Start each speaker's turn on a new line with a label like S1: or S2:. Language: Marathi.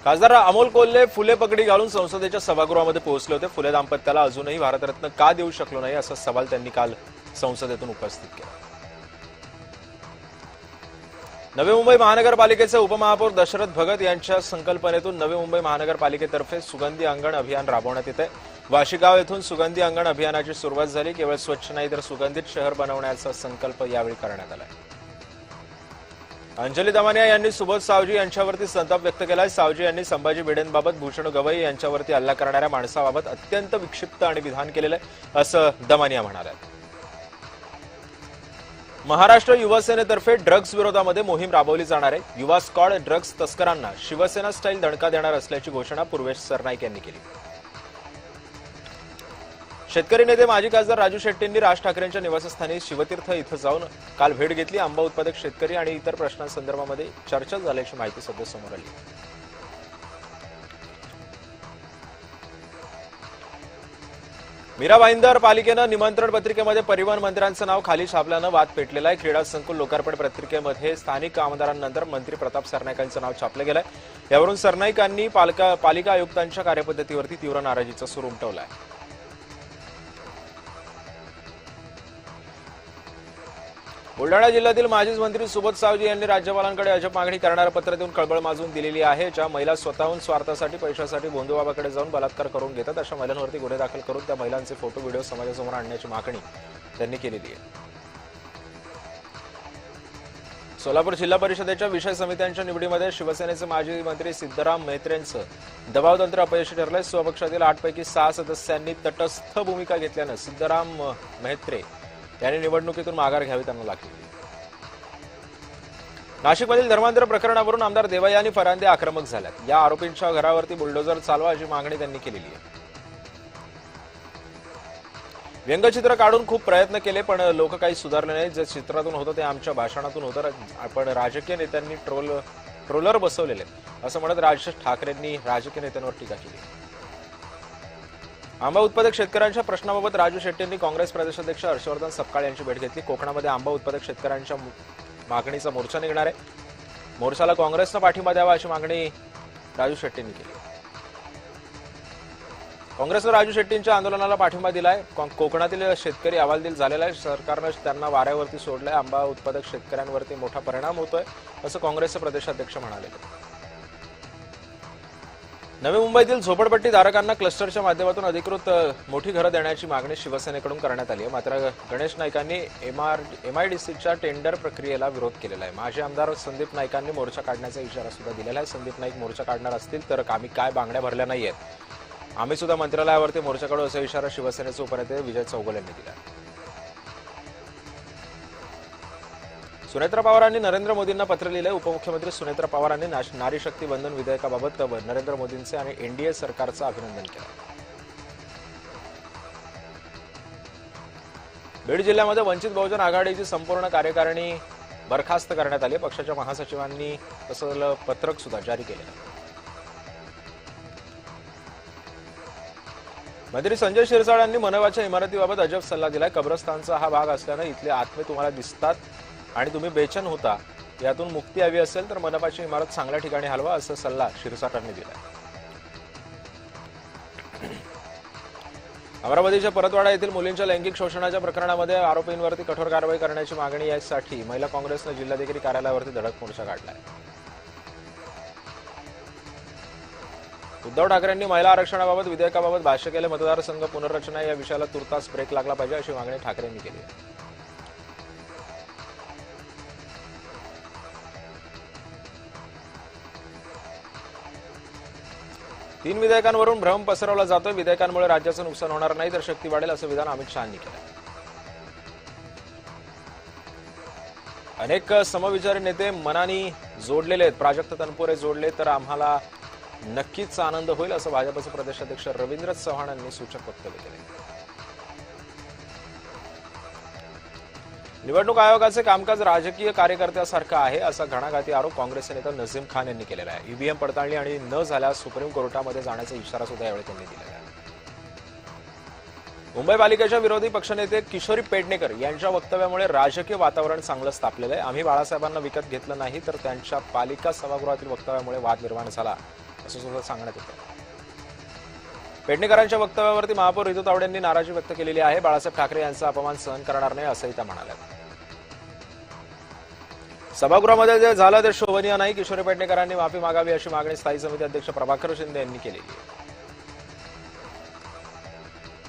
S1: खासदार अमोल कोल्हे फुले पगडी घालून संसदेच्या सभागृहामध्ये पोहोचले होते. फुले दाम्पत्याला अजूनही भारतरत्न का देऊ शकलो नाही असा सवाल त्यांनी काल संसदेतून उपस्थित केला. नवी मुंबई महानगरपालिकेचे उपमहापौर दशरथ भगत यांच्या संकल्पनेतून नवी मुंबई महानगरपालिकेतर्फे सुगंधी अंगण अभियान राबवण्यात येते. वाशिगाव येथून सुगंधी अंगण अभियानाची सुरुवात झाली. केवळ स्वच्छ नाही तर सुगंधित शहर बनवण्याचा संकल्प यावेळी करण्यात आला. अंजली दमानिया यांनी सुबोध सावजी यांच्यावरती संताप व्यक्त केलाय. सावजी यांनी संभाजी भिडेंबाबत भूषण गवई यांच्यावरती हल्ला करणाऱ्या माणसाबाबत अत्यंत विक्षिप्त आणि विधान केलेलं आहे असं दमानिया म्हणाल्या. महाराष्ट्र युवा सेनेतर्फे ड्रग्ज विरोधामध्ये मोहीम राबवली जाणार आहे. युवा स्क्वॉड ड्रग्ज तस्करांना शिवसेना स्टाईल दणका देणार असल्याची घोषणा पूर्वेश सरनाईक यांनी केली. शेतकरी नेते माजी खासदार राजू शेट्टींनी राज ठाकरेंच्या निवासस्थानी शिवतीर्थ इथं जाऊन काल भेट घेतली. आंबा उत्पादक शेतकरी आणि इतर प्रश्नांसंदर्भामध्ये चर्चा झाल्याची माहिती सध्या समोर आली. मीरा भाईंदर पालिकेनं निमंत्रण पत्रिकेमध्ये परिवहन मंत्र्यांचं नाव खाली छापल्यानं वाद पेटलेला आहे. क्रीडा संकुल लोकार्पण पत्रिकेमध्ये स्थानिक आमदारांनंतर मंत्री प्रताप सरनाईकांचं नाव छापलं गेलंय. यावरून सरनाईकांनी पालिका आयुक्तांच्या कार्यपद्धतीवरती तीव्र नाराजीचा सूर उमटवला आहे. बुलडाणा जिल्ह्यातील माजी मंत्री सुबोध सावजी यांनी राज्यपालांकडे अजब मागणी करणारं पत्र देऊन खळबळ माजवून दिलेली आहे. ज्या महिला स्वतःहून स्वार्थासाठी पैशासाठी भोंदूबाबाकडे जाऊन बलात्कार करून घेतात अशा महिलांवरती गुन्हे दाखल करून त्या महिलांचे फोटो व्हिडिओ समाजासमोर आणण्याची मागणी त्यांनी केलेली आहे. सोलापूर जिल्हा परिषदेच्या विषय समित्यांच्या निवडीमध्ये शिवसेनेचे माजी मंत्री सिद्धराम म्हेत्रेंचं दबावतंत्र अपयशी ठरलंय. स्वपक्षातील 8 पैकी 6 सदस्यांनी तटस्थ भूमिका घेतल्यानं सिद्धराम म्हेत्रे यांनी निवडणुकीतून माघार घ्यावी त्यांना लागली. नाशिकमधील धर्मांतर प्रकरणावरून आमदार देवयानी फरांदे आक्रमक झाल्यात. या आरोपींच्या घरावरती बुलडोझर चालवा अशी मागणी त्यांनी केलेली आहे. व्यंगचित्र काढून खूप प्रयत्न केले पण लोक काही सुधारले नाही. जे चित्रातून होतं ते आमच्या भाषणातून होतं. पण राजकीय नेत्यांनी ट्रोलर बसवलेले असं म्हणत राज ठाकरेंनी राजकीय नेत्यांवर टीका केली. आंबा उत्पादक शेतकऱ्यांच्या प्रश्नाबाबत राजू शेट्टींनी काँग्रेस प्रदेशाध्यक्ष हर्षवर्धन सपकाळ यांची भेट घेतली. कोकणामध्ये आंबा उत्पादक शेतकऱ्यांच्या मागणीचा मोर्चा निघणार आहे. मोर्चाला काँग्रेसनं पाठिंबा द्यावा अशी मागणी राजू शेट्टींनी केली. काँग्रेसनं राजू शेट्टींच्या आंदोलनाला पाठिंबा दिलाय. कोकणातील शेतकरी अहवालदिल झालेला आहे. सरकारनं त्यांना वाऱ्यावरती सोडलंय. आंबा उत्पादक शेतकऱ्यांवरती मोठा परिणाम होतोय असं काँग्रेसचे प्रदेशाध्यक्ष म्हणाले. नवी मुंबईतील झोपडपट्टी धारकांना क्लस्टरच्या माध्यमातून अधिकृत मोठी घरं देण्याची मागणी शिवसेनेकडून करण्यात आली आहे. मात्र गणेश नाईकांनी MIDCच्या टेंडर प्रक्रियेला विरोध केलेला आहे. माजी आमदार संदीप नाईकांनी मोर्चा काढण्याचा इशारा सुद्धा दिलेला आहे. संदीप नाईक मोर्चा काढणार असतील तर आम्ही काय बांगड्या भरल्या नाहीयेत, आम्ही सुद्धा मंत्रालयावरती मोर्चा काढू असा इशारा शिवसेनेचे उपनेते विजय चौगुले यांनी दिला. सुनेत्रा पवारांनी नरेंद्र मोदींना पत्र लिहिलंय. उपमुख्यमंत्री सुनेत्रा पवारांनी नारी शक्ती बंधन विधेयकाबाबत नरेंद्र मोदींचे आणि NDA सरकारचं अभिनंदन केलं. बीड जिल्ह्यामध्ये वंचित बहुजन आघाडीची संपूर्ण कार्यकारिणी बरखास्त करण्यात आली. पक्षाच्या महासचिवांनी तसं पत्रक सुद्धा जारी केलेलं. मंत्री संजय शिरसाट यांनी मनवाच्या इमारतीबाबत अजब सल्ला दिलाय. कब्रस्तानचा हा भाग असल्यानं इथले आत्मे तुम्हाला दिसतात आणि तुम्ही बेचैन होता. यातून मुक्ती हवी असेल तर मनपाची इमारत चांगल्या ठिकाणी हलवा असा सल्ला शिरसाटांनी दिला. अमरावतीच्या परतवाडा येथील मुलींच्या लैंगिक शोषणाच्या प्रकरणामध्ये आरोपींवरती कठोर कारवाई करण्याची मागणी यासाठी महिला काँग्रेसनं जिल्हाधिकारी कार्यालयावरती धडक मोर्चा काढलाय. उद्धव ठाकरेंनी महिला आरक्षणाबाबत विधेयकाबाबत भाष्य केले. मतदारसंघ पुनर्रचना या विषयाला तुर्तास ब्रेक लागला पाहिजे अशी मागणी ठाकरेंनी केली आहे. तीन विधेयकांवरून भ्रम पसरवला जातोय. विधेयकांमुळे राज्याचं नुकसान होणार नाही तर शक्ती वाढेल असं विधान अमित शहांनी केलं. अनेक समविचारी नेते मनाने जोडलेले आहेत. प्राजक्त तनपुरे जोडले तर आम्हाला नक्कीच आनंद होईल असं भाजपचे प्रदेशाध्यक्ष रवींद्र चव्हाण यांनी सूचक वक्तव्य केले. निवडणूक आयोगाचे कामकाज राजकीय कार्यकर्त्यासारखं आहे असा घणाघाती आरोप काँग्रेसचे नेता नजीम खान यांनी केलेला आहे. ईव्हीएम पडताळणी आणि न झाल्यास सुप्रीम कोर्टामध्ये जाण्याचा इशारा सुद्धा यावेळी त्यांनी दिलेला आहे. मुंबई पालिकेच्या विरोधी पक्षनेते किशोरी पेडणेकर यांच्या वक्तव्यामुळे राजकीय वातावरण चांगलंच तापलेलं आहे. आम्ही बाळासाहेबांना विकत घेतलं नाही तर त्यांच्या पालिका सभागृहातील वक्तव्यामुळे वाद निर्माण झाला असं सुद्धा सांगण्यात येतं. पेडणेकरांच्या वक्तव्यावरती महापौर रितू तावडेंनी नाराजी व्यक्त केलेली आहे. बाळासाहेब ठाकरे यांचा अपमान सहन करणार नाही असंही त्या म्हणाल्या. सभागृहामध्ये जे झालं ते शोभनीय नाही. किशोरी पेडणेकरांनी माफी मागावी अशी मागणी स्थायी समिती अध्यक्ष प्रभाकर शिंदे यांनी केली आहे.